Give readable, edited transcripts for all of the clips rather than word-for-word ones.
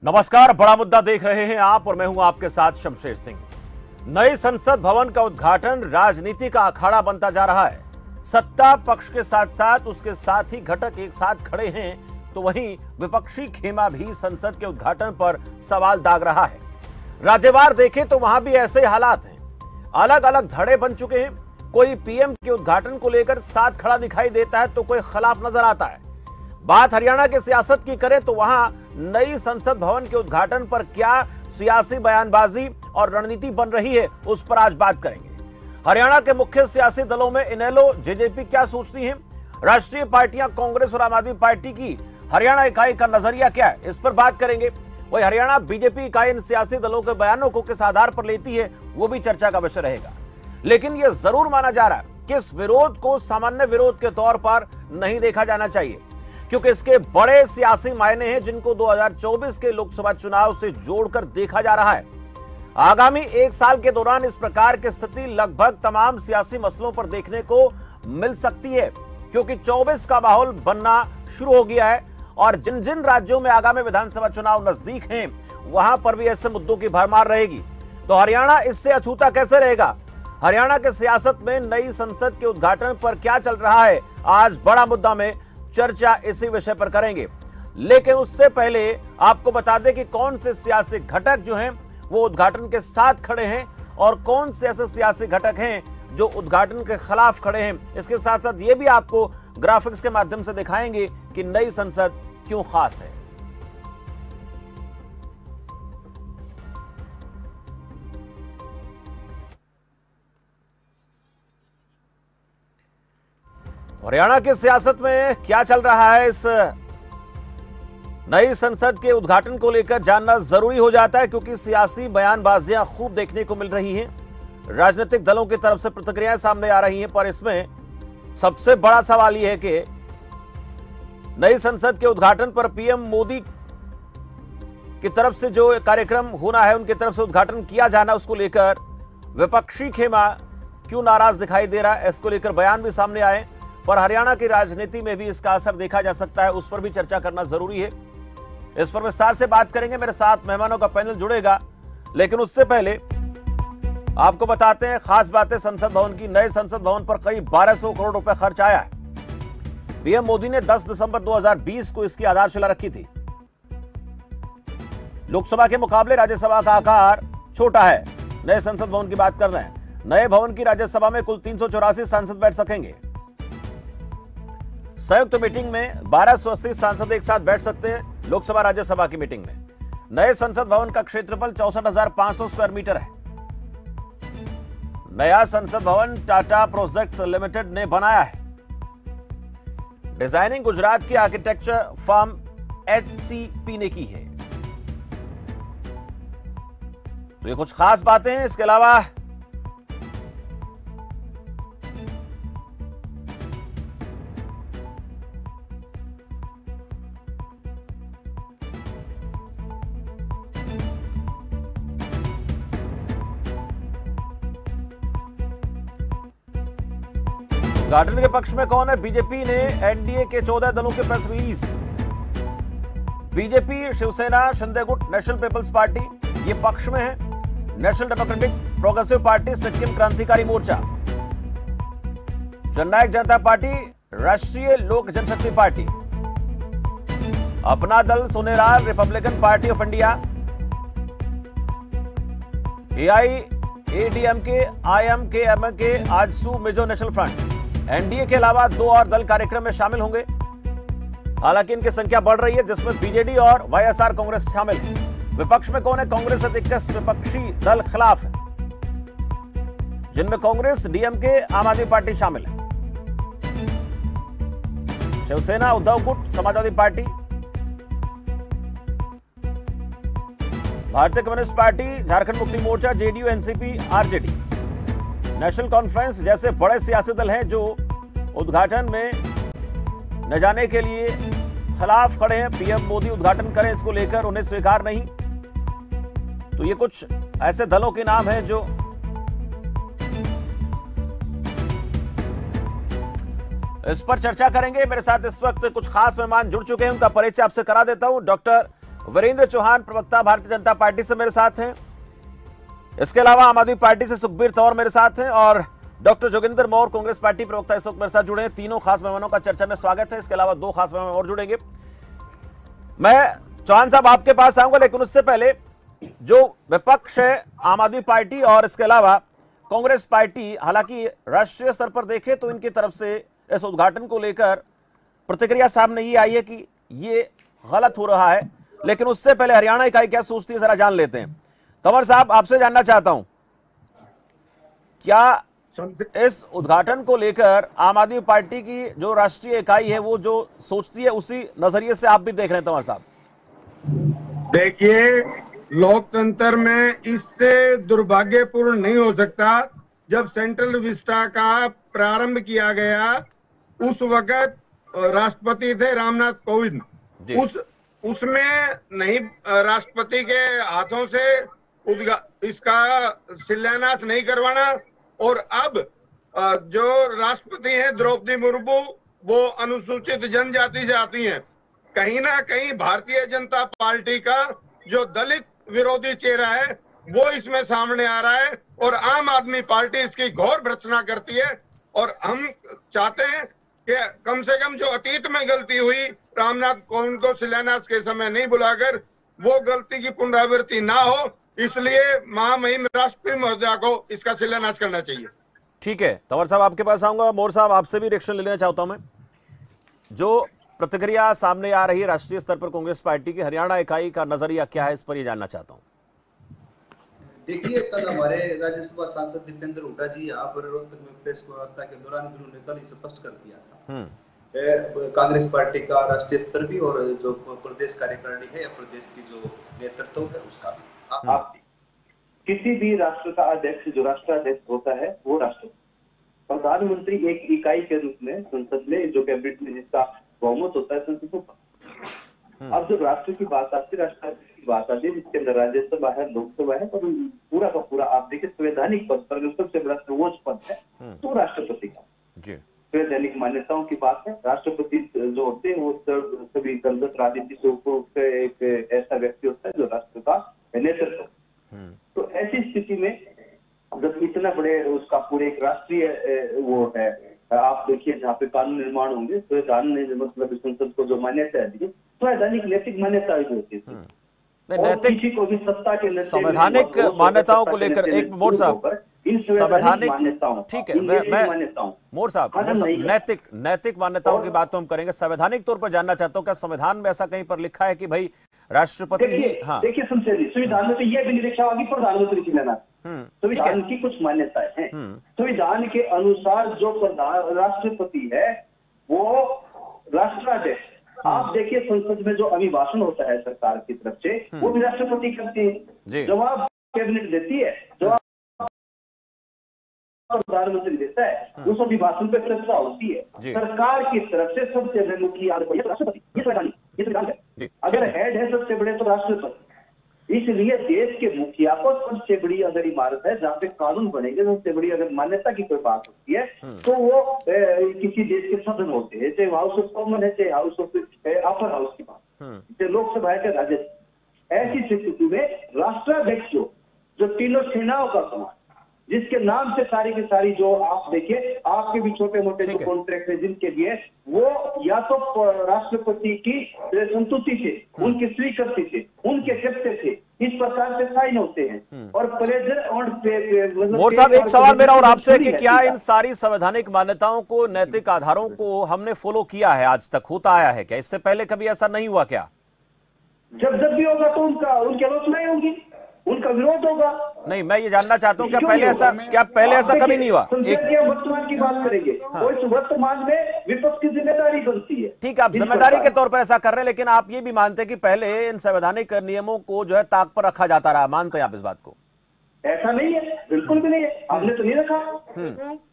नमस्कार, बड़ा मुद्दा देख रहे हैं आप और मैं हूं आपके साथ शमशेर सिंह। नए संसद भवन का उद्घाटन राजनीति का अखाड़ा बनता जा रहा है। सत्ता पक्ष के साथ साथ उसके साथ ही घटक एक साथ खड़े हैं, तो वहीं विपक्षी खेमा भी संसद के उद्घाटन पर सवाल दाग रहा है। राज्यवार देखें तो वहां भी ऐसे हालात हैं। अलग अलग धड़े बन चुके हैं। कोई पीएम के उद्घाटन को लेकर साथ खड़ा दिखाई देता है तो कोई खिलाफ नजर आता है। बात हरियाणा के सियासत की करें तो वहां नई संसद भवन के उद्घाटन पर क्या सियासी बयानबाजी और रणनीति बन रही है, उस पर आज बात करेंगे। हरियाणा के मुख्य सियासी दलों में इनेलो जेजेपी क्या सोचती है, राष्ट्रीय पार्टियां कांग्रेस और आम आदमी पार्टी की हरियाणा इकाई का नजरिया क्या है, इस पर बात करेंगे। वही हरियाणा बीजेपी इकाई इन सियासी दलों के बयानों को किस आधार पर लेती है, वो भी चर्चा का विषय रहेगा। लेकिन यह जरूर माना जा रहा है कि इस विरोध को सामान्य विरोध के तौर पर नहीं देखा जाना चाहिए, क्योंकि इसके बड़े सियासी मायने हैं जिनको 2024 के लोकसभा चुनाव से जोड़कर देखा जा रहा है। आगामी एक साल के दौरान इस प्रकार की स्थिति लगभग तमाम सियासी मसलों पर देखने को मिल सकती है, क्योंकि 24 का माहौल बनना शुरू हो गया है और जिन जिन राज्यों में आगामी विधानसभा चुनाव नजदीक हैं, वहां पर भी ऐसे मुद्दों की भरमार रहेगी। तो हरियाणा इससे अछूता कैसे रहेगा? हरियाणा के सियासत में नई संसद के उद्घाटन पर क्या चल रहा है, आज बड़ा मुद्दा में चर्चा इसी विषय पर करेंगे। लेकिन उससे पहले आपको बता दें कि कौन से सियासी घटक जो हैं वो उद्घाटन के साथ खड़े हैं और कौन से ऐसे सियासी घटक हैं जो उद्घाटन के खिलाफ खड़े हैं। इसके साथ साथ ये भी आपको ग्राफिक्स के माध्यम से दिखाएंगे कि नई संसद क्यों खास है। हरियाणा की सियासत में क्या चल रहा है, इस नई संसद के उद्घाटन को लेकर जानना जरूरी हो जाता है, क्योंकि सियासी बयानबाजियां खूब देखने को मिल रही हैं। राजनीतिक दलों की तरफ से प्रतिक्रियाएं सामने आ रही हैं, पर इसमें सबसे बड़ा सवाल यह है कि नई संसद के उद्घाटन पर पीएम मोदी की तरफ से जो कार्यक्रम होना है, उनकी तरफ से उद्घाटन किया जाना, उसको लेकर विपक्षी खेमा क्यों नाराज दिखाई दे रहा है। इसको लेकर बयान भी सामने आए, पर हरियाणा की राजनीति में भी इसका असर देखा जा सकता है, उस पर भी चर्चा करना जरूरी है। इस पर विस्तार से बात करेंगे, मेरे साथ मेहमानों का पैनल जुड़ेगा। लेकिन उससे पहले आपको बताते हैं खास बातें संसद भवन की। नए संसद भवन पर करीब 1200 करोड़ रुपए खर्च आया है। पीएम मोदी ने 10 दिसंबर 2020 को इसकी आधारशिला रखी थी। लोकसभा के मुकाबले राज्यसभा का आकार छोटा है। नए संसद भवन की बात कर रहे हैं। नए भवन की राज्यसभा में कुल 384 सांसद बैठ सकेंगे। संयुक्त मीटिंग में 1280 सांसद एक साथ बैठ सकते हैं। लोकसभा राज्यसभा की मीटिंग में नए संसद भवन का क्षेत्रफल 64,500 स्क्वायर मीटर है। नया संसद भवन टाटा प्रोजेक्ट्स लिमिटेड ने बनाया है। डिजाइनिंग गुजरात की आर्किटेक्चर फर्म HCP ने की है। तो ये कुछ खास बातें हैं। इसके अलावा उद्घाटन के पक्ष में कौन है? बीजेपी ने एनडीए के 14 दलों के press release. BJP, Shiv Sena, Shinde गुट, नेशनल पीपल्स पार्टी ये पक्ष में है। National Democratic Progressive Party, Sikkim Krantikari Morcha, जननायक जनता पार्टी, राष्ट्रीय लोक जनशक्ति पार्टी, अपना दल, Sonelal, Republican party of India, AIADMK, IMKMK, AJSU, Mizo national front. NDA के अलावा 2 और दल कार्यक्रम में शामिल होंगे। हालांकि इनकी संख्या बढ़ रही है, जिसमें बीजेडी और वाईएसआर कांग्रेस शामिल है। विपक्ष में कौन है? कांग्रेस सहित 21 विपक्षी दल खिलाफ है, जिनमें कांग्रेस, डीएमके, आम आदमी पार्टी शामिल है। शिवसेना, उद्धव गुट, समाजवादी पार्टी, भारतीय communist party, Jharkhand Mukti Morcha, JDU, NCP, RJD, national conference जैसे बड़े सियासी दल हैं जो उद्घाटन में न जाने के लिए खिलाफ खड़े हैं। पीएम मोदी उद्घाटन करें, इसको लेकर उन्हें स्वीकार नहीं। तो ये कुछ ऐसे दलों के नाम हैं जो इस पर चर्चा करेंगे। मेरे साथ इस वक्त कुछ खास मेहमान जुड़ चुके हैं, उनका परिचय आपसे करा देता हूं। डॉक्टर वीरेंद्र चौहान प्रवक्ता भारतीय जनता पार्टी से मेरे साथ हैं। इसके अलावा आम आदमी पार्टी से सुखबीर तौर मेरे साथ हैं और डॉक्टर जोगिंदर मौर्य कांग्रेस पार्टी प्रवक्ता इस वक्त मेरे साथ जुड़े हैं। तीनों खास मेहमानों का चर्चा में स्वागत है। इसके अलावा दो खास मेहमान और जुड़ेंगे। मैं चौहान साहब आपके पास आऊंगा, लेकिन उससे पहले जो विपक्ष है आम आदमी पार्टी और इसके अलावा कांग्रेस पार्टी, हालांकि राष्ट्रीय स्तर पर देखें तो इनकी तरफ से इस उद्घाटन को लेकर प्रतिक्रिया सामने ये आई है कि ये गलत हो रहा है, लेकिन उससे पहले हरियाणा इकाई क्या सोचती है जरा जान लेते हैं। तंवर साहब, आपसे जानना चाहता हूं, क्या इस उद्घाटन को लेकर आम आदमी पार्टी की जो राष्ट्रीय इकाई है वो जो सोचती है उसी नजरिए से आप भी देख रहे हैं? तंवर साहब देखिए, लोकतंत्र में इससे दुर्भाग्यपूर्ण नहीं हो सकता। जब सेंट्रल विस्टा का प्रारंभ किया गया उस वक्त राष्ट्रपति थे रामनाथ कोविंद। उसमें नहीं, राष्ट्रपति के हाथों से इसका शिलान्यास नहीं करवाना, और अब जो राष्ट्रपति हैं द्रौपदी मुर्मू, वो अनुसूचित जनजाति से आती हैं। कहीं ना कहीं भारतीय जनता पार्टी का जो दलित विरोधी चेहरा है वो इसमें सामने आ रहा है, और आम आदमी पार्टी इसकी घोर भर्त्सना करती है। और हम चाहते हैं कि कम से कम जो अतीत में गलती हुई, रामनाथ कोविंद को शिलान्यास के समय नहीं बुलाकर, वो गलती की पुनरावृत्ति ना हो, इसलिए महामहिम राष्ट्रपति महोदया को इसका शिलान्यास करना चाहिए। ठीक है, तंवर साहब आपके पास आऊंगा। मौर्य साहब, आपसे भी रिएक्शन ले लेना चाहता हूं मैं। जो प्रतिक्रिया सामने आ रही है राष्ट्रीय स्तर पर कांग्रेस पार्टी की, हरियाणा इकाई का नजरिया क्या है इस पर, ये जानना चाहता हूं। देखिए, कल हमारे राज्यसभा सांसद दीपेंद्र हुड्डा जी यहाँ पर रोहतक में प्रेस वार्ता के दौरान उन्होंने कल ही स्पष्ट कर दिया था कांग्रेस पार्टी का राष्ट्रीय स्तर भी और जो प्रदेश कार्यकारिणी है या प्रदेश की जो नेतृत्व है उसका भी। आप किसी भी राष्ट्र का अध्यक्ष, जो राष्ट्राध्यक्ष होता है वो राष्ट्रपति, प्रधानमंत्री एक इकाई के रूप में संसद में, जो कैबिनेट में जिसका बहुमत होता है संसद को। अब जब राष्ट्र की बात आती है, राष्ट्राध्यक्ष की बात आती है, जिसके अंदर राज्यसभा है, लोकसभा है, पर पूरा का पूरा आप देखिए संवैधानिक पद पर सबसे बड़ा सर्वोच्च पद है तो राष्ट्रपति का संवैधानिक मान्यताओं की बात है। राष्ट्रपति जो होते हैं वो सभी दलगत राजनीति से ऊपर एक ऐसा व्यक्ति होता है जो राष्ट्र का नेतृत्व। तो ऐसी स्थिति में जब इतना बड़े उसका पूरे एक राष्ट्रीय वो है, आप देखिए जहाँ पे कानून निर्माण होंगे, संवैधान मतलब संसद को जो मान्यता दी, संवैधानिक नैतिक मान्यता होती है। नैतिक किसी को भी सत्ता के संवैधानिक मान्यताओं को लेकर एक मोर साहब, संवैधानिक, ठीक है, मैं मोर साहब नैतिक मान्यताओं की बात तो हम करेंगे। संवैधानिक तौर पर जानना चाहता हूँ, क्या संविधान में ऐसा कहीं पर लिखा है कि भाई राष्ट्रपति ही? हाँ, देखिए संविधान में तो यह भी नहीं लिखा होगी प्रधानमंत्री की लेना। संविधान की कुछ मान्यताएं हैं। संविधान के अनुसार जो राष्ट्रपति है वो राष्ट्राध्यक्ष, आप देखिए संसद में जो अभिभाषण होता है सरकार की तरफ से वो भी राष्ट्रपति करती है, जवाब कैबिनेट देती है, जवाब प्रधानमंत्री देता है, उस अभिभाषण पे चर्चा होती है। सरकार की तरफ से सबसे बड़े मुखिया राष्ट्रपति, ये संविधान है। अगर हेड है सबसे बड़े तो राष्ट्रपति, इसलिए देश के मुखिया को सबसे बड़ी अगर इमारत है जहाँ पे कानून बनेंगे, सबसे बड़ी अगर मान्यता की कोई बात होती है तो वो किसी देश के सदन होते हैं, चाहे हाउस ऑफ कॉमन है, चाहे हाउस ऑफ अपर हाउस की बात, चाहे लोकसभा है, चाहे राज्यसभा। ऐसी स्थिति में राष्ट्राध्यक्ष जो तीनों सेनाओं का समान, जिसके नाम से सारी की सारी जो आप देखिए आपके भी छोटे मोटे जो कॉन्ट्रैक्ट है जिनके लिए वो या तो राष्ट्रपति की संतुष्टि से, उनकी स्वीकृति से, उनके शब्द से इस प्रकार से साइन होते हैं। और प्लेजर और मोर साहब, एक सवाल मेरा और आपसे कि क्या इन सारी संवैधानिक मान्यताओं को, नैतिक आधारों को हमने फॉलो किया है, आज तक होता आया है क्या? इससे पहले कभी ऐसा नहीं हुआ क्या? जब भी होगा तो उनकी आलोचनाएं होंगी, उनका विरोध होगा। नहीं, मैं ये जानना चाहता हूँ क्या पहले ऐसा कभी नहीं हुआ? वर्तमान की बात करेंगे तो इस वर्तमान में विपक्ष की जिम्मेदारी बनती है। ठीक है, आप जिम्मेदारी के तौर पर ऐसा कर रहे हैं, लेकिन आप ये भी मानते हैं कि पहले इन संवैधानिक नियमों को जो है ताक पर रखा जाता रहा, मानते हैं आप इस बात को? ऐसा नहीं है, बिल्कुल भी नहीं है, हमने तो नहीं रखा,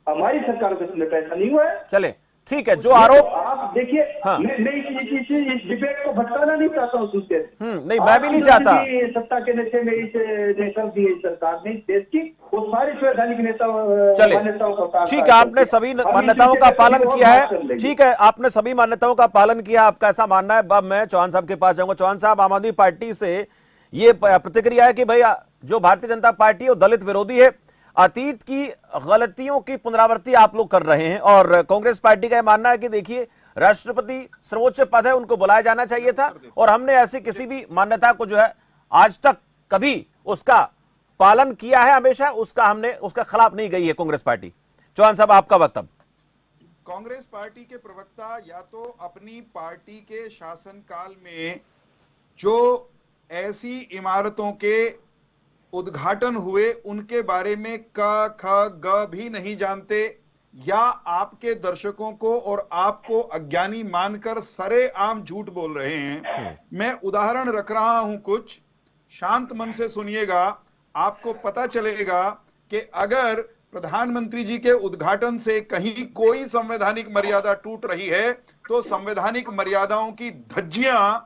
हमारी सरकार के समय ऐसा नहीं हुआ है। चले, ठीक है, जो आरोप देखिए हाँ। मैं इस डिबेट को भटकाना नहीं चाहता हूँ उससे। नहीं, मैं भी नहीं चाहता। सत्ता के नेता में इस कर दी सरकार ने देश की, वो सारे संवैधानिक चले मान्यताओं का, ठीक है, आपने सभी मान्यताओं का पालन किया है, ठीक है, आपने सभी मान्यताओं का पालन किया, आपका ऐसा मानना है। अब मैं चौहान साहब के पास जाऊंगा। चौहान साहब, आम आदमी पार्टी से ये प्रतिक्रिया है कि भाई जो भारतीय जनता पार्टी है वो दलित विरोधी है, अतीत की गलतियों की पुनरावृत्ति आप लोग कर रहे हैं, और कांग्रेस पार्टी का यह मानना है कि देखिए राष्ट्रपति सर्वोच्च पद है, उनको बुलाया जाना चाहिए था, और हमने ऐसी किसी भी मान्यता को जो है आज तक कभी उसका पालन किया है, हमेशा उसका खिलाफ नहीं गई है कांग्रेस पार्टी। चौहान साहब, आपका वक्तव्य। कांग्रेस पार्टी के प्रवक्ता या तो अपनी पार्टी के शासनकाल में जो ऐसी इमारतों के उद्घाटन हुए उनके बारे में क ख ग भी नहीं जानते, या आपके दर्शकों को और आपको अज्ञानी मानकर सरेआम झूठ बोल रहे हैं। मैं उदाहरण रख रहा हूं, कुछ शांत मन से सुनिएगा, आपको पता चलेगा कि अगर प्रधानमंत्री जी के उद्घाटन से कहीं कोई संवैधानिक मर्यादा टूट रही है तो संवैधानिक मर्यादाओं की धज्जियां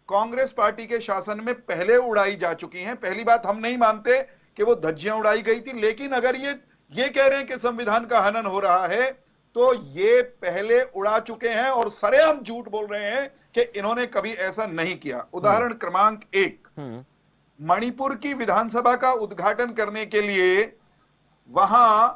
कांग्रेस पार्टी के शासन में पहले उड़ाई जा चुकी हैं। पहली बात, हम नहीं मानते कि वो धज्जियां उड़ाई गई थी, लेकिन अगर ये कह रहे हैं कि संविधान का हनन हो रहा है तो ये पहले उड़ा चुके हैं और सरेआम झूठ बोल रहे हैं कि इन्होंने कभी ऐसा नहीं किया। उदाहरण क्रमांक 1, मणिपुर की विधानसभा का उद्घाटन करने के लिए वहां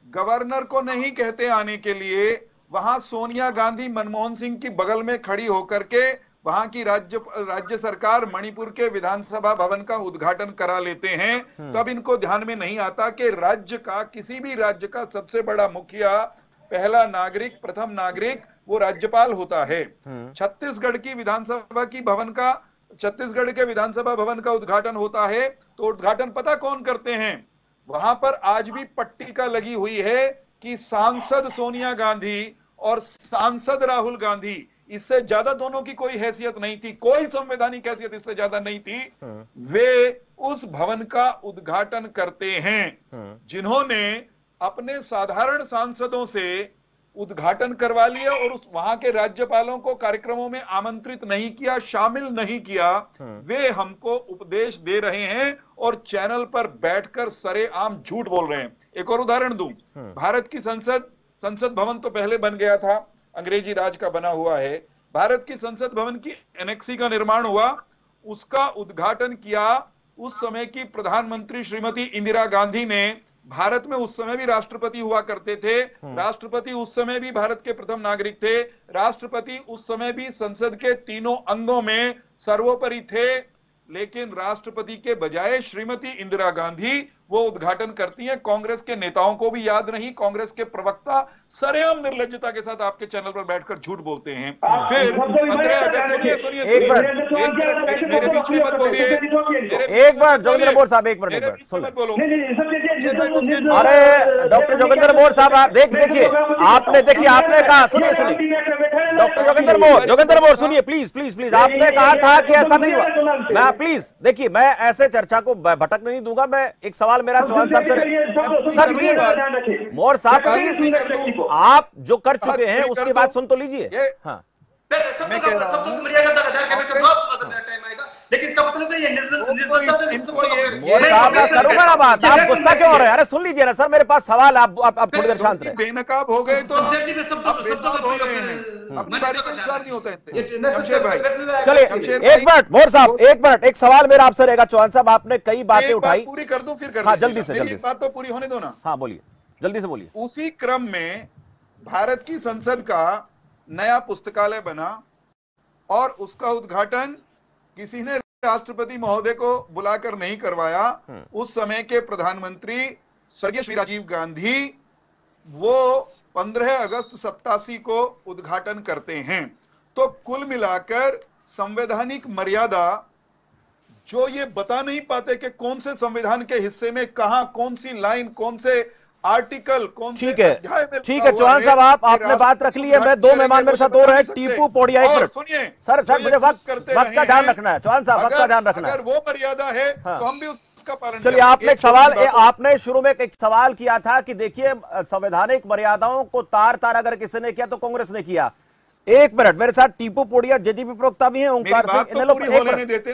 गवर्नर को नहीं कहते आने के लिए, वहां सोनिया गांधी मनमोहन सिंह की बगल में खड़ी होकर के वहां की राज्य सरकार मणिपुर के विधानसभा भवन का उद्घाटन करा लेते हैं। तब इनको ध्यान में नहीं आता कि राज्य का, किसी भी राज्य का सबसे बड़ा मुखिया, पहला नागरिक, प्रथम नागरिक वो राज्यपाल होता है। छत्तीसगढ़ के विधानसभा भवन का उद्घाटन होता है तो उद्घाटन पता कौन करते हैं? वहां पर आज भी पट्टिका लगी हुई है कि सांसद सोनिया गांधी और सांसद राहुल गांधी, इससे ज्यादा दोनों की कोई हैसियत नहीं थी, कोई संवैधानिक हैसियत इससे ज्यादा नहीं थी। वे उस भवन का उद्घाटन करते हैं जिन्होंने अपने साधारण सांसदों से उद्घाटन करवा लिया और वहां के राज्यपालों को कार्यक्रमों में आमंत्रित नहीं किया, शामिल नहीं किया। वे हमको उपदेश दे रहे हैं और चैनल पर बैठकर सरेआम झूठ बोल रहे हैं। एक और उदाहरण दूं, भारत की संसद भवन तो पहले बन गया था, अंग्रेजी राज का बना हुआ है। भारत की संसद भवन की एनेक्सी का निर्माण हुआ, उसका उद्घाटन किया उस समय की प्रधानमंत्री श्रीमती इंदिरा गांधी ने। भारत में उस समय भी राष्ट्रपति हुआ करते थे, राष्ट्रपति उस समय भी भारत के प्रथम नागरिक थे, राष्ट्रपति उस समय भी संसद के तीनों अंगों में सर्वोपरि थे, लेकिन राष्ट्रपति के बजाय श्रीमती इंदिरा गांधी वो उद्घाटन करती हैं। कांग्रेस के नेताओं को भी याद नहीं, कांग्रेस के प्रवक्ता सरेआम निर्लज्जता के साथ आपके चैनल पर बैठकर झूठ बोलते हैं। फिर 15 अगस्त, सुनिए मेरे बीच में मत बोलिए, एक बार जोगिंदर बोर साहब, एक मिनट सुन बोलो। अरे डॉक्टर जोगिंदर बोर साहब, आप देखिए, आपने कहा, सुनिए डॉक्टर जोगिंदर बोर सुनिए, प्लीज आपने कहा था कि ऐसा नहीं हुआ। मैं प्लीज देखिए, मैं ऐसे चर्चा को भटकने नहीं दूंगा। मैं एक सवाल मेरा चौहान साहब से, सर प्लीज, मोर साहब प्लीज, आप जो कर चुके हैं उसकी बात सुन तो लीजिए। हाँ, मैं कह रहा हूं, लेकिन इसका मतलब तो ये करूंगा ना बात, आप गुस्सा क्यों हो रहे हैं? अरे सुन लीजिए ना सर, मेरे पास सवाल, आप थोड़ी देर शांत रहे। बेनकाब हो गए तो नहीं होता है। चलिए एक मिनट मोर साहब, एक सवाल मेरा आपसे रहेगा। चौहान साहब, आपने कई बातें उठाई, पूरी कर दूं फिर कर। हाँ, जल्दी से बात तो पूरी होने दो ना। हाँ बोलिए, जल्दी से बोलिए। उसी क्रम में भारत की संसद का नया पुस्तकालय बना और उसका उद्घाटन किसी ने राष्ट्रपति महोदय को बुलाकर नहीं करवाया। उस समय के प्रधानमंत्री स्वर्गीय श्री राजीव गांधी वो 15 अगस्त 87 को उद्घाटन करते हैं। तो कुल मिलाकर संवैधानिक मर्यादा जो ये बता नहीं पाते कि कौन से संविधान के हिस्से में कहां, कौन सी लाइन, कौन से आर्टिकल, कौन से अध्याय में। ठीक है चौहान साहब, आपने बात रख ली है। मैं दो मेहमान मेरे साथ हो रहे हैं, टीपू पौड़िया। एक मिनट सुनिए सर, मुझे वक्त का ध्यान रखना है। चौहान साहब, वक्त का ध्यान रखना है। अगर वो मर्यादा है तो हम भी उसका पालन। चलिए, आपने एक सवाल, आपने शुरू में एक सवाल किया था कि देखिए संवैधानिक मर्यादाओं को तार तार अगर किसी ने किया तो कांग्रेस ने किया। एक मिनट, मेरे साथ टीपू पोड़िया जेजेपी प्रवक्ता भी हैं, ओंकार सिंह इनेलो।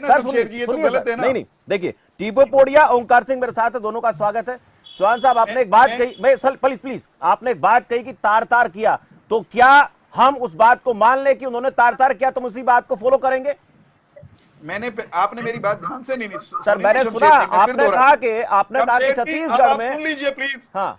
सर सुनिए, नहीं देखिए, टीपू पोड़िया, ओंकार सिंह मेरे साथ है, दोनों का स्वागत है। चौहान साहब, आपने एक बात कही, मैं प्लीज आपने एक बात कही कि तार तार किया, तो क्या हम उस बात को मान लें कि उन्होंने तार तार किया तो उसी बात को फॉलो करेंगे? आपने मेरी बात ध्यान से नहीं सुनी सर, मैंने सुना, आपने कहा कि छत्तीसगढ़ में, सुन लीजिए प्लीज। हाँ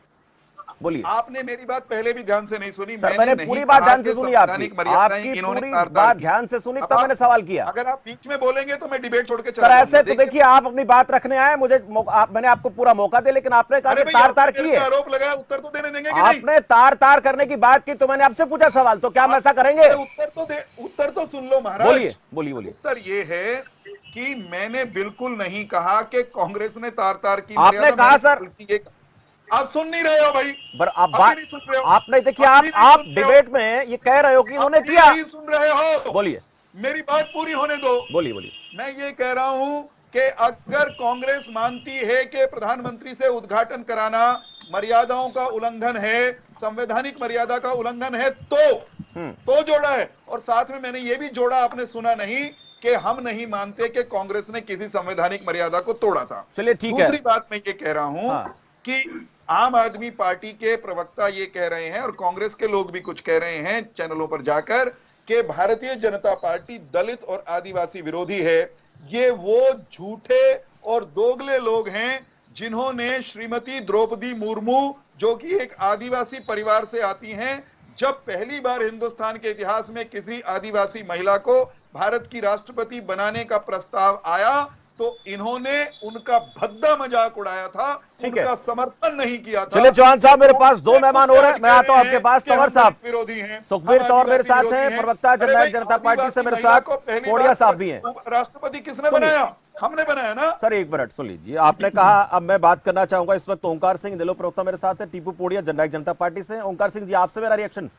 बोलिए। आपने मेरी बात पहले भी ध्यान से नहीं सुनी। सर, मैंने पूरी बात ध्यान से सुनी, आपकी पूरी बात ध्यान से सुनी, तब मैंने सवाल किया। अगर आप बीच में बोलेंगे तो मैं डिबेट छोड़ के सर ऐसे तो देखिए, आप अपनी बात रखने आए, मैंने आपको पूरा मौका दे, लेकिन आपने कहा कि तार तार की है, आरोप लगाया, उत्तर तो देने देंगे। आपने तार तार करने की बात की तो मैंने आपसे पूछा सवाल, तो क्या हम ऐसा करेंगे? उत्तर तो सुन लो महाराज। बोलिए। उत्तर ये है कि मैंने बिल्कुल नहीं कहा कि कांग्रेस ने तार तार की। आपने कहा सर, आप सुन नहीं रहे हो भाई, आप नहीं, देखिए आप डिबेट में ये कह रहे हो कि उन्होंने किया, नहीं सुन रहे हो। बोलिए, मेरी बात पूरी होने दो। बोलिए। मैं ये कह रहा हूं कि अगर कांग्रेस मानती है कि प्रधानमंत्री से उद्घाटन कराना मर्यादाओं का उल्लंघन है, संवैधानिक मर्यादा का उल्लंघन है, तो जोड़ा है। और साथ में मैंने ये भी जोड़ा, आपने सुना नहीं, कि हम नहीं मानते कि कांग्रेस ने किसी संवैधानिक मर्यादा को तोड़ा था। चलिए ठीक है। दूसरी बात मैं ये कह रहा हूं कि आम आदमी पार्टी के प्रवक्ता ये कह रहे हैं और कांग्रेस के लोग भी कुछ कह रहे हैं चैनलों पर जाकर कि भारतीय जनता पार्टी दलित और आदिवासी विरोधी है। ये वो झूठे और दोगले लोग हैं जिन्होंने श्रीमती द्रौपदी मुर्मू, जो कि एक आदिवासी परिवार से आती हैं, जब पहली बार हिंदुस्तान के इतिहास में किसी आदिवासी महिला को भारत की राष्ट्रपति बनाने का प्रस्ताव आया तो इन्होंने उनका भद्दा मजाक उड़ाया था, उनका समर्थन नहीं किया था। चलिए चौहान साहब, मेरे पास दो मेहमान हो रहे हैं, मैं आता हूं आपके पास। तंवर साहब विरोधी हैं, सुखबीर तौर मेरे साथ हैं, प्रवक्ता जननायक जनता पार्टी से मेरे साथ पोड़िया साहब भी हैं। राष्ट्रपति किसने बनाया? हमने बनाया ना। सर एक मिनट सुन लीजिए, आपने कहा, अब मैं बात करना चाहूंगा इस वक्त ओंकार सिंह इनेलो प्रवक्ता मेरे साथ है, टीपू पोड़िया जननायक जनता पार्टी से। ओंकार सिंह जी, आपसे मेरा रिएक्शन,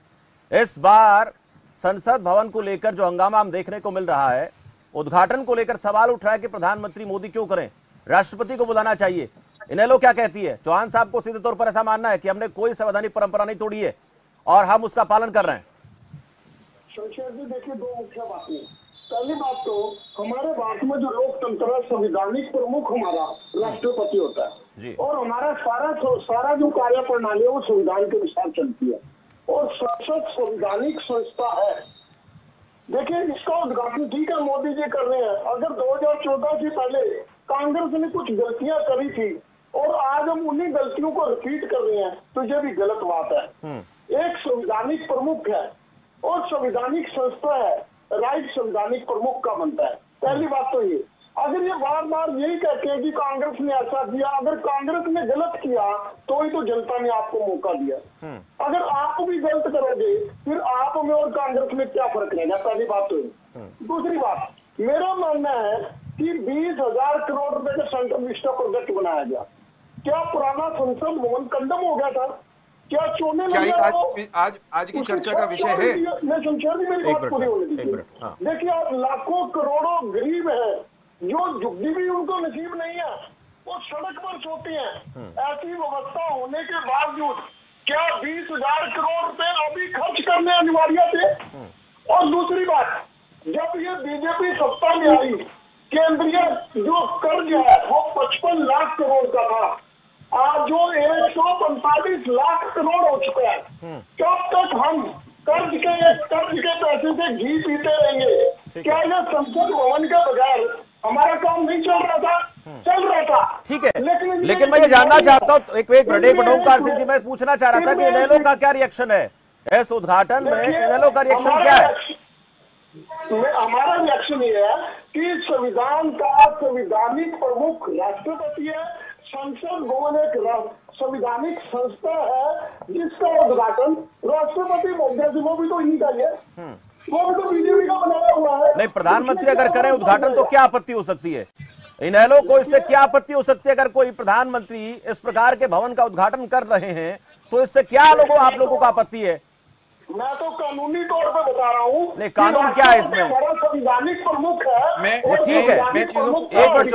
इस बार संसद भवन को लेकर जो हंगामा हम देखने को मिल रहा है, उद्घाटन को लेकर सवाल उठ रहा है कि प्रधानमंत्री मोदी क्यों करें, राष्ट्रपति को बुलाना चाहिए। इनेलो क्या कहती है? चौहान साहब को सीधे तौर पर ऐसा मानना है कि हमने कोई संवैधानिक परंपरा नहीं तोड़ी है और हम उसका पालन कर रहे हैं। शमशेर जी, देखिए दो मुख्य बातें। पहली बात तो हमारे भारत में जो लोकतंत्र है, संवैधानिक प्रमुख हमारा राष्ट्रपति होता है और हमारा सारा जो कार्य प्रणाली है वो संविधान के अनुसार चलती है और संसद संवैधानिक संस्था है। देखिए, इसका उद्घाटन ठीक है मोदी जी कर रहे हैं। अगर 2014 से पहले कांग्रेस ने कुछ गलतियां करी थी और आज हम उन्हीं गलतियों को रिपीट कर रहे हैं तो ये भी गलत बात है। एक संवैधानिक प्रमुख है और संवैधानिक संस्था है, राइट संवैधानिक प्रमुख का बनता है। पहली बात तो ये, अगर ये बार बार यही कहते हैं कि कांग्रेस ने ऐसा किया, अगर कांग्रेस ने गलत किया तो ही तो जनता ने आपको मौका दिया। अगर आप भी गलत करोगे फिर आप में और कांग्रेस में क्या फर्क रहेगा? पहली बात तो ये। दूसरी बात, मेरा मानना है कि 20,000 करोड़ रुपए का सेंट्रल विस्टा प्रोजेक्ट बनाया गया। क्या पुराना संसद भवन कंडम हो गया था? क्या चोने आज की चर्चा का विषय है? मैं शमशेर जी, मेरी बात पूरी होने दीजिए। देखिए, आप लाखों करोड़ों गरीब है जो झुग्गी भी उनको नसीब नहीं है, वो सड़क पर सोते हैं। ऐसी व्यवस्था होने के बावजूद क्या 20,000 करोड़ रुपए अभी खर्च करने अनिवार्य थे? और दूसरी बात, जब ये बीजेपी सत्ता में आई, केंद्रीय जो कर्ज है वो 55 लाख करोड़ का था, आज जो 145 लाख करोड़ हो चुका है। कब तक हम कर्ज के पैसे से घी पीते रहेंगे? क्या ये संसद भवन के बगैर हमारा काम नहीं चल रहा था? चल रहा था, ठीक है, लेकिन मैं ये जानना चाहता हूँ, एक मिनट ओंकार सिंह जी, मैं पूछना चाह रहा था कि इनेलो का क्या रिएक्शन है इस उद्घाटन में? इनेलो का रिएक्शन क्या है? हमारा रिएक्शन ये है कि संविधान का संवैधानिक प्रमुख राष्ट्रपति है, संसद भवन एक संवैधानिक संस्था है जिसका उद्घाटन राष्ट्रपति महोदय वो भी तो इन्हीं का है, वो भी तो बीजेपी का बनाया हुआ है। नहीं, प्रधानमंत्री अगर करें उद्घाटन तो क्या आपत्ति हो सकती है? इनेलो को इससे क्या आपत्ति हो सकती है? अगर कोई प्रधानमंत्री इस प्रकार के भवन का उद्घाटन कर रहे हैं तो इससे क्या आप लोगों को आपत्ति है? मैं तो कानूनी तौर पे बता रहा हूँ। नहीं, कानून क्या है इसमें? संवैधानिक प्रमुख है वो ठीक है, एक मिनट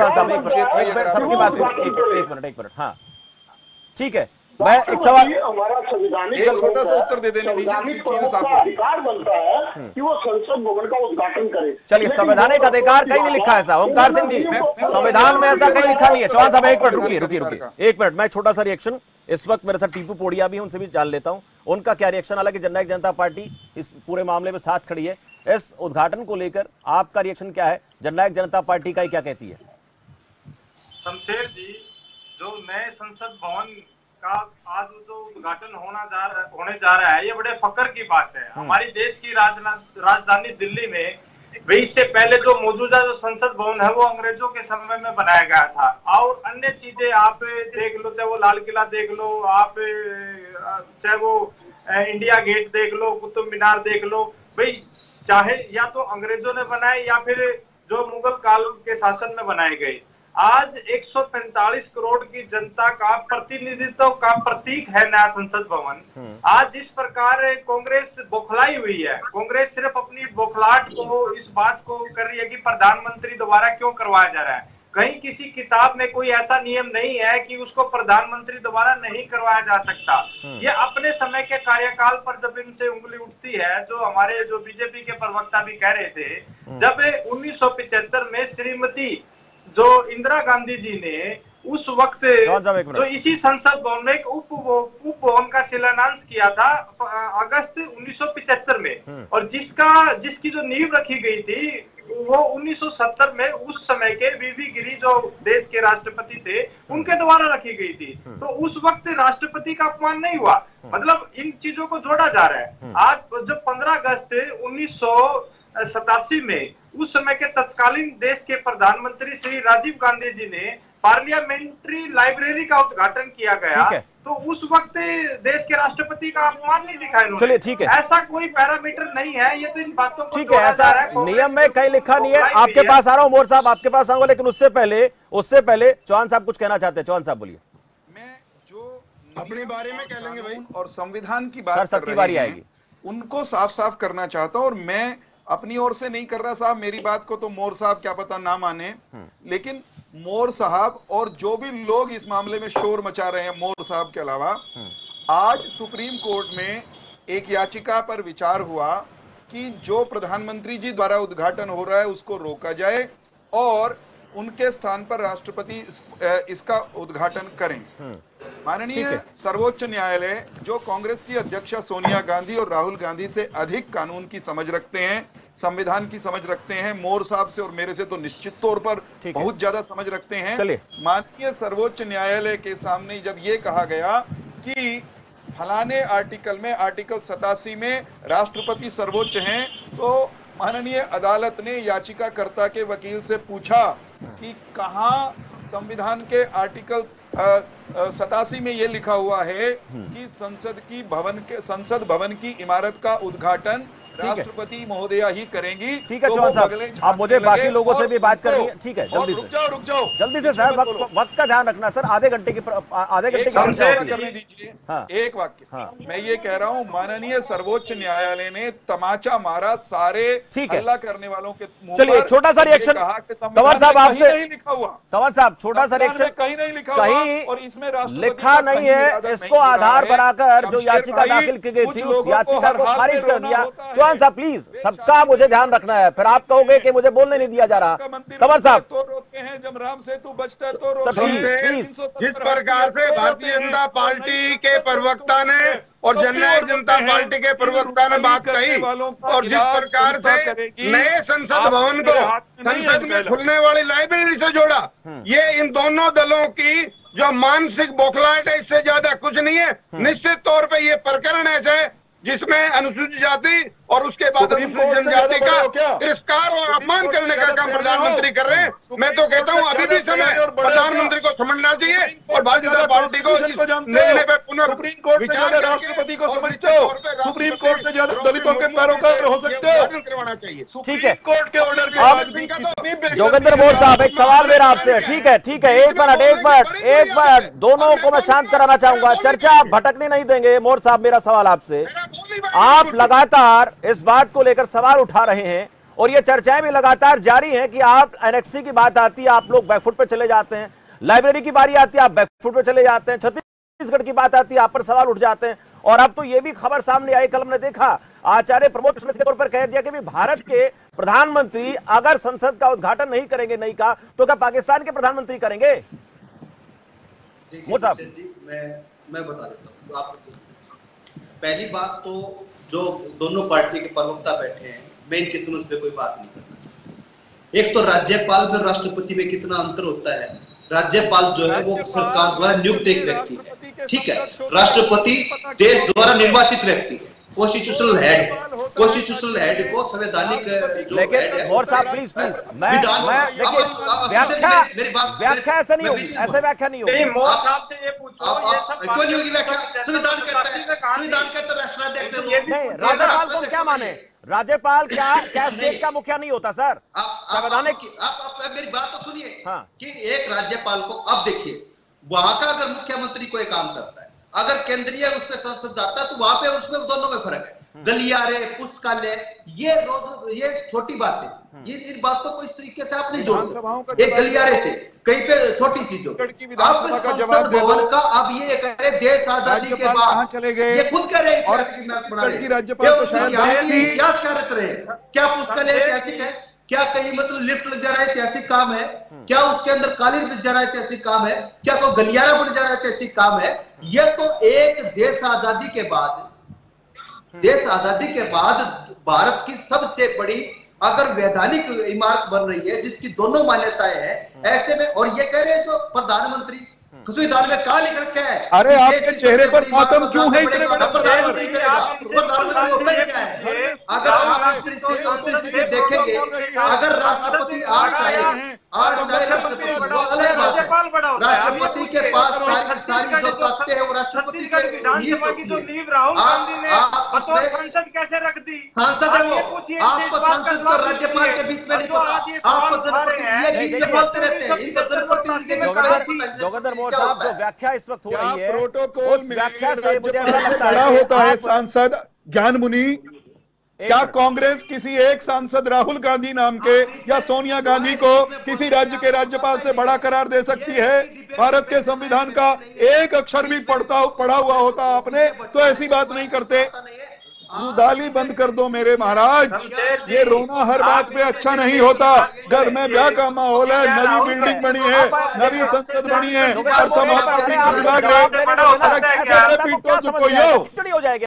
सबकी बात, एक मिनट, हाँ ठीक है, मैं एक सवाल, हमारा संविधानिक छोटा सा उत्तर दे देने दीजिए, अधिकार बनता है कि वो संसद भवन का उद्घाटन करे। चलिए, संवैधानिक अधिकार कहीं नहीं लिखा है ऐसा, ओंकार सिंह जी, संविधान में ऐसा कहीं लिखा नहीं है। चौहान साहब एक मिनट रुकिए, एक मिनट, मैं छोटा सा रिएक्शन, इस वक्त मेरे साथ टीपू पोड़िया भी, उनसे भी जान लेता हूं उनका क्या रिएक्शन। हालांकि जननायक जनता पार्टी इस पूरे मामले में साथ खड़ी है, इस उद्घाटन को लेकर आपका रिएक्शन क्या है? जननायक जनता पार्टी का ही क्या कहती है? शमशेर जी, जो नए संसद भवन का आज जो उद्घाटन होने जा रहा है, ये बड़े फक्र की बात है। हमारी देश की राजधानी दिल्ली में वे इससे पहले जो मौजूदा जो संसद भवन है वो अंग्रेजों के समय में बनाया गया था, और अन्य चीजें आप देख लो, चाहे वो लाल किला देख लो, आप चाहे वो इंडिया गेट देख लो, कुतुब मीनार देख लो, भाई चाहे या तो अंग्रेजों ने बनाए या फिर जो मुगल काल के शासन में बनाए गए। आज 145 करोड़ की जनता का प्रतिनिधित्व का प्रतीक है नया संसद भवन। आज जिस प्रकार कांग्रेस बौखलाई हुई है, कांग्रेस सिर्फ अपनी बौखलाहट को, इस बात को कर रही है कि प्रधानमंत्री दोबारा क्यों करवाया जा रहा है। कहीं किसी किताब में कोई ऐसा नियम नहीं है कि उसको प्रधानमंत्री दोबारा नहीं करवाया जा सकता। ये अपने समय के कार्यकाल पर जब इनसे उंगली उठती है, जो हमारे जो बीजेपी के प्रवक्ता भी कह रहे थे, जब 1975 में श्रीमती जो इंदिरा गांधी जी ने उस वक्त जो इसी संसद भवन में एक उप भवन का शिलान्यास किया था अगस्त 1975 में, और जिसकी जो नींव रखी गई थी वो 1970 में उस समय के वीवी गिरी जो देश के राष्ट्रपति थे उनके द्वारा रखी गई थी। तो उस वक्त राष्ट्रपति का अपमान नहीं हुआ। मतलब इन चीजों को जोड़ा जा रहा है। आज जब 15 अगस्त 1987 में उस समय के तत्कालीन देश के प्रधानमंत्री श्री राजीव गांधी जी ने पार्लियामेंट्री लाइब्रेरी का उद्घाटन किया गया, तो उस वक्त देश के राष्ट्रपति का अपमान नहीं दिखा इन्होंने। चलिए ठीक है, ऐसा कोई पैरामीटर नहीं है, ये तो इन बातों को ठीक है, ऐसा नियम में कहीं लिखा नहीं है। आपके पास आ रहा हूं मोर साहब, आपके पास आऊंगा, लेकिन उससे पहले चौहान साहब कुछ कहना चाहते हैं। चौहान साहब बोलिए। मैं जो अपने बारे में कह लेंगे भाई, और संविधान की बात सबकी बारी आएगी, उनको साफ साफ करना चाहता हूं। और मैं अपनी ओर से नहीं कर रहा साहब, मेरी बात को तो मोर साहब क्या पता ना माने, लेकिन मोर साहब और जो भी लोग इस मामले में शोर मचा रहे हैं मोर साहब के अलावा, आज सुप्रीम कोर्ट में एक याचिका पर विचार हुआ कि जो प्रधानमंत्री जी द्वारा उद्घाटन हो रहा है उसको रोका जाए और उनके स्थान पर राष्ट्रपति इसका उद्घाटन करें। माननीय सर्वोच्च न्यायालय, जो कांग्रेस की अध्यक्षा सोनिया गांधी और राहुल गांधी से अधिक कानून की समझ रखते हैं, संविधान की समझ रखते हैं, मोर साहब से और मेरे से तो निश्चित तौर पर बहुत ज्यादा समझ रखते हैं। माननीय सर्वोच्च न्यायालय के सामने जब ये कहा गया कि फलाने आर्टिकल में, आर्टिकल 87 में राष्ट्रपति सर्वोच्च हैं, तो माननीय अदालत ने याचिकाकर्ता के वकील से पूछा कि कहां संविधान के आर्टिकल 87 में यह लिखा हुआ है कि संसद भवन की इमारत का उद्घाटन राष्ट्रपति महोदया ही करेंगी। ठीक है चौहान साहब, अब मुझे बाकी लोगों से भी बात करनी है। ठीक है, जल्दी से रुक जाओ जल्दी से सर, वक्त का ध्यान रखना सर। आधे घंटे की करने दीजिए। एक वाक्य मैं ये कह रहा हूँ, माननीय सर्वोच्च न्यायालय ने तमाचा मारा सारे हल्ला करने वालों के मुंह पर। चलिए छोटा सा रिएक्शन तंवर साहब आपसे, लिखा हुआ तंवर साहब छोटा सा रिएक्शन, कहीं नहीं लिखा कहीं और इसमें लिखा नहीं है। इसको आधार बनाकर जो याचिका दाखिल की गई थी उस याचिका को खारिज कर दिया। चौहान साहब प्लीज, सबका मुझे ध्यान रखना है, फिर आप कहोगे कि मुझे बोलने नहीं दिया जा रहा। तंवर साहब तो रोकते हैं, जब राम सेतु बचता है तो रोकते हैं। जिस प्रकार से भारतीय जनता पार्टी के प्रवक्ता ने और जननायक जनता पार्टी के प्रवक्ता ने बात कही, और जिस प्रकार से नए संसद भवन को संसद में खुलने वाली लाइब्रेरी से जोड़ा, ये इन दोनों दलों की जो मानसिक बौखलाहट है, इससे ज्यादा कुछ नहीं है। निश्चित तौर पे ये प्रकरण ऐसा है जिसमें अनुसूचित जाति और उसके बाद अनुसूचित जनजाति का तिरस्कार और अपमान करने का काम प्रधानमंत्री कर रहे हैं। मैं तो कहता हूं अभी भी समय प्रधानमंत्री को समझना चाहिए और भारतीय जनता पार्टी को इस निर्णय पे पुनर्विचार राष्ट्रपति को समझते हो, सुप्रीम कोर्ट से ज्यादा दलितों के पैरोकार हो सकते हो, करवाना चाहिए। ठीक है, कोर्ट के ऑर्डर के बाद भी जोगेंद्र मोर साहब एक सवाल मेरा आपसे। ठीक है, एक मिनट, दोनों को मैं शांत कराना चाहूंगा, चर्चा आप भटकने नहीं देंगे। मोर साहब मेरा सवाल आपसे, आप लगातार इस बात को लेकर सवाल उठा रहे हैं और ये चर्चाएं भी लगातार जारी हैं कि आप एनेक्सी की बात आती है आप लोग बैकफुट पे चले जाते हैं, लाइब्रेरी की बारी आती है आप बैकफुट पे चले जाते हैं, छत्तीसगढ़ की बात आती है आप पर सवाल उठ जाते हैं। और अब तो ये भी खबर सामने आई, कल हमने देखा आचार्य प्रमोद कृष्ण के तौर पर कह दिया कि भी भारत के प्रधानमंत्री अगर संसद का उद्घाटन नहीं करेंगे नई का, तो क्या पाकिस्तान के प्रधानमंत्री करेंगे? देखिए जी, मैं बता देता हूँ आपको। पहली बात तो जो दोनों पार्टी के प्रवक्ता बैठे हैं, मैं इनके समझ पे कोई बात नहीं करना चाहता। एक तो राज्यपाल में राष्ट्रपति में कितना अंतर होता है। राज्यपाल जो है वो सरकार द्वारा नियुक्त एक व्यक्ति है, ठीक है। राष्ट्रपति देश द्वारा निर्वाचित व्यक्ति है, कॉन्स्टिट्यूशनल हेड को संवैधानिक जो लेकिन और साहब प्लीज मैं देखिए व्याख्या ऐसा नहीं होगी, ऐसे व्याख्या नहीं होगी। मोर साहब से ये पूछो, ये सब क्यों नहीं होगी व्याख्या? संविधान कहता है राष्ट्राध्यक्ष। नहीं, राज्यपाल को क्या माने? राज्यपाल क्या स्टेट का मुखिया नहीं होता सर? संवैधानिक। आप मेरी बात तो सुनिए। हाँ। कि एक राज्यपाल को, अब देखिए वहां का अगर मुख्यमंत्री कोई काम करता है, अगर केंद्रीय उस पर संसद जाता है, तो वहां पे उसमें दोनों में फर्क है। गलियारे, पुस्तकालय, ये छोटी बात है। ये इन बातों को इस तरीके से आप नहीं जोड़ सकते। एक गलियारे से कहीं पे छोटी चीजों अब संसद भवन का अब ये करे देश आजादी के बाद चले गए, ये खुद कह रहे हैं राज्यपाल क्या करते रहे, क्या पुस्तकालय ऐतिहासिक है, क्या कहीं मतलब लिफ्ट लग जा रहा है ऐतिहासिक काम है, क्या उसके अंदर कालीन बिछ जा रहा है ऐतिहासिक काम है, क्या कोई गलियारा बन जा रहा है ऐतिहासिक काम है। ये तो एक देश आजादी के बाद भारत की सबसे बड़ी अगर वैधानिक इमारत बन रही है जिसकी दोनों मान्यताएं हैं, ऐसे में और ये कह रहे हैं जो प्रधानमंत्री संविधान में कहा लिख रखा है। अरे आपके चेहरे पर मातम क्यों है इतने बड़े? अगर आप देखेंगे, अगर राष्ट्रपति राष्ट्रपति के पास सारी जो तथ्य है वो राष्ट्रपति के विधानसभा की जो नींव राहुल गांधी ने बतौर सांसद कैसे रख दी? सांसद है वो, आपको संसद और राज्यपाल के बीच में नहीं पता, आप बोलते रहते हैं। जोगेंद्र मोर साहब, जो व्याख्या इस वक्त हो रही है प्रोटोकॉल उस व्याख्या से मुझे ऐसा लगता खड़ा है होता है सांसद ज्ञान मुनि। क्या कांग्रेस किसी एक सांसद राहुल गांधी नाम के या सोनिया गांधी को किसी राज्य के राज्यपाल से बड़ा करार दे सकती है? भारत के संविधान का एक अक्षर भी पढ़ा हुआ होता आपने तो ऐसी बात नहीं करते। रुदाली बंद कर दो मेरे महाराज, ये रोना हर बात पे अच्छा नहीं होता। घर में ब्याह का माहौल है, नवी बिल्डिंग बनी है, नवी संसद बनी है, खिचड़ी हो जाएगी,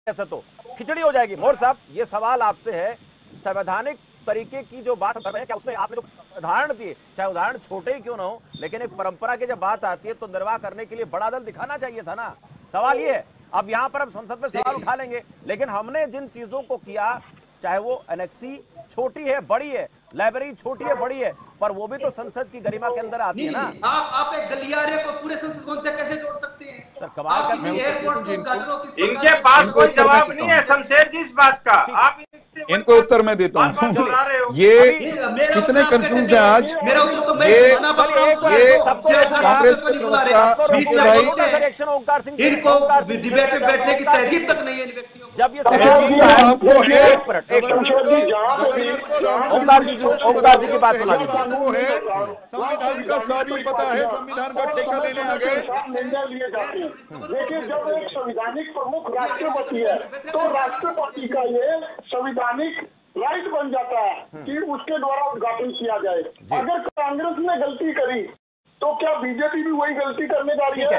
ऐसा तो खिचड़ी हो जाएगी। मोर साहब, ये सवाल आपसे है, संवैधानिक तरीके की जो बात कर रहे हैं, क्या उसमें आपने जो उदाहरण दिए, चाहे उदाहरण छोटे ही क्यों ना हो, लेकिन एक परंपरा की जब बात आती है तो निर्वाह करने के लिए बड़ा दल दिखाना चाहिए था ना। सवाल ये है, अब यहाँ पर अब संसद में सवाल उठा लेंगे, लेकिन हमने जिन चीजों को किया, चाहे वो एनेक्सी छोटी है बड़ी है, लाइब्रेरी छोटी है बड़ी है, पर वो भी तो संसद की गरिमा के अंदर आती है ना। आप एक गलियारे को पूरे संसद भवन से कैसे जोड़ सकते हैं? सर कमाल करते हैं। इनके पास कोई जवाब नहीं है शमशेर जी इस बात का। आप इनको उत्तर मैं देता हूँ। ये कितने कंफ्यूज हैं आज। मेरा उत्तर तो मैं ओंकार सिंह इनको डिबेट में बैठने की तहजीब तक नहीं है इन व्यक्तियों। जब ये ओंकार जी की बात सुना दीजिए। संविधान का सभी पता है, संविधान का ठेका लेने आ गए। निर्णय लिए जाते हैं। देखिए, जब एक संवैधानिक प्रमुख राष्ट्रपति है तो राष्ट्रपति का ये संवैधानिक राइट बन जाता है कि उसके द्वारा उद्घाटन किया जाए। अगर कांग्रेस ने गलती करी तो क्या बीजेपी भी वही गलती करने जा रही है?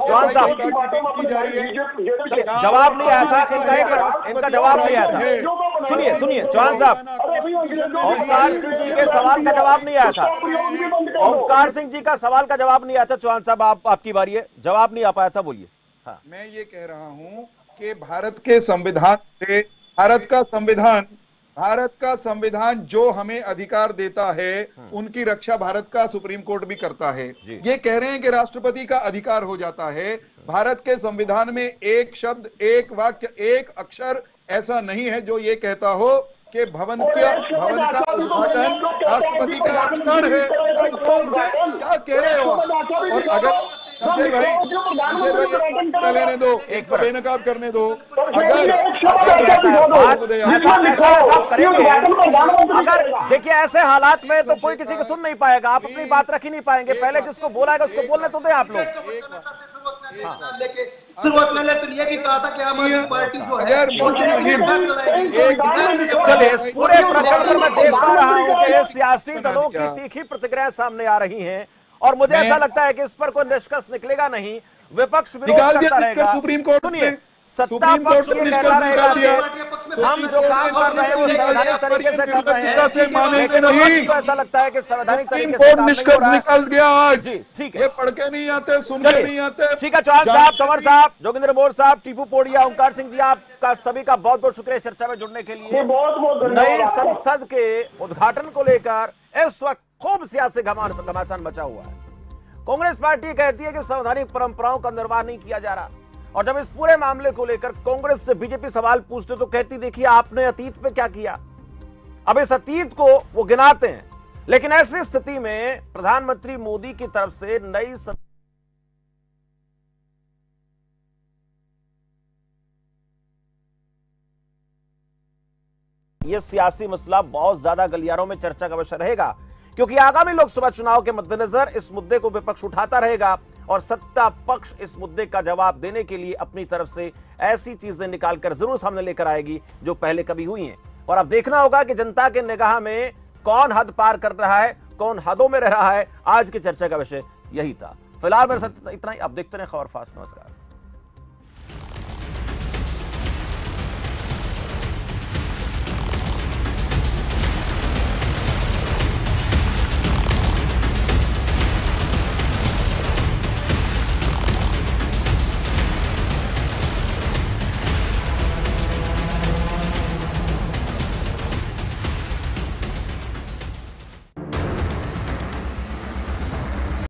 चौहान साहब, जवाब नहीं आया था इनका जवाब नहीं आया था। सुनिए चौहान साहब, ओंकार सिंह जी के सवाल का जवाब नहीं आया था। ओंकार सिंह जी का सवाल का जवाब नहीं आया था। चौहान साहब, आपकी बारी है, जवाब नहीं आ पाया था, बोलिए। हाँ। मैं ये कह रहा हूं कि भारत के संविधान से भारत का संविधान जो हमें अधिकार देता है उनकी रक्षा भारत का सुप्रीम कोर्ट भी करता है। ये कह रहे हैं कि राष्ट्रपति का अधिकार हो जाता है। भारत के संविधान में एक शब्द, एक वाक्य, एक अक्षर ऐसा नहीं है जो ये कहता हो कि भवन का उद्घाटन राष्ट्रपति का अधिकार है। क्या कह रहे हो? और अगर शमशेर भाई लेने दो, एक बेनकाब करने दो। अगर देखिए ऐसे हालात में तो कोई किसी को सुन नहीं पाएगा, आप अपनी बात रख ही नहीं पाएंगे। पहले जिसको बोला है उसको बोलने तो दे आप लोग। नाम लेके शुरुआत में तो ये भी कहा था कि आम आदमी पार्टी जो है चलिए, इस पूरे प्रकरण पर मैं देख पा रहा हूं कि सियासी दलों की तीखी प्रतिक्रियाएं सामने आ रही हैं और मुझे ऐसा लगता है कि इस पर कोई निष्कर्ष निकलेगा नहीं, विपक्ष विरोध करता रहेगा। सुप्रीम कोर्ट, सुनिए, सत्ता पक्ष ये कहता रहेगा कि हम जो काम कर रहे हैं वो संवैधानिक तरीके से कर रहे हैं, लेकिन विपक्ष को ऐसा लगता है कि संवैधानिक तरीके से काम नहीं हो रहा है। निकल गया आज। जी ठीक है, ये पढ़ के नहीं आते, सुन के नहीं आते। ठीक है, चौहान साहब, तंवर साहब, जोगिंदर बोर साहब, टीपू पोड़िया, ओंकार सिंह जी, आपका सभी का बहुत बहुत शुक्रिया चर्चा में जुड़ने के लिए। नई संसद के उद्घाटन को लेकर इस वक्त खूब सियासी घमासान मचा हुआ है। कांग्रेस पार्टी कहती है कि संवैधानिक परंपराओं का निर्वाह नहीं किया जा रहा, और जब इस पूरे मामले को लेकर कांग्रेस से बीजेपी सवाल पूछते तो कहती देखिए आपने अतीत में क्या किया। अब इस अतीत को वो गिनाते हैं, लेकिन ऐसी स्थिति में प्रधानमंत्री मोदी की तरफ से नई ये सियासी मसला बहुत ज्यादा गलियारों में चर्चा का विषय रहेगा, क्योंकि आगामी लोकसभा चुनाव के मद्देनजर इस मुद्दे को विपक्ष उठाता रहेगा और सत्ता पक्ष इस मुद्दे का जवाब देने के लिए अपनी तरफ से ऐसी चीजें निकालकर जरूर सामने लेकर आएगी जो पहले कभी हुई हैं। और अब देखना होगा कि जनता के निगाह में कौन हद पार कर रहा है, कौन हदों में रह रहा है। आज की चर्चा का विषय यही था। फिलहाल मेरे साथ इतना ही। अब देखते रहे खबर फास्ट। नमस्कार।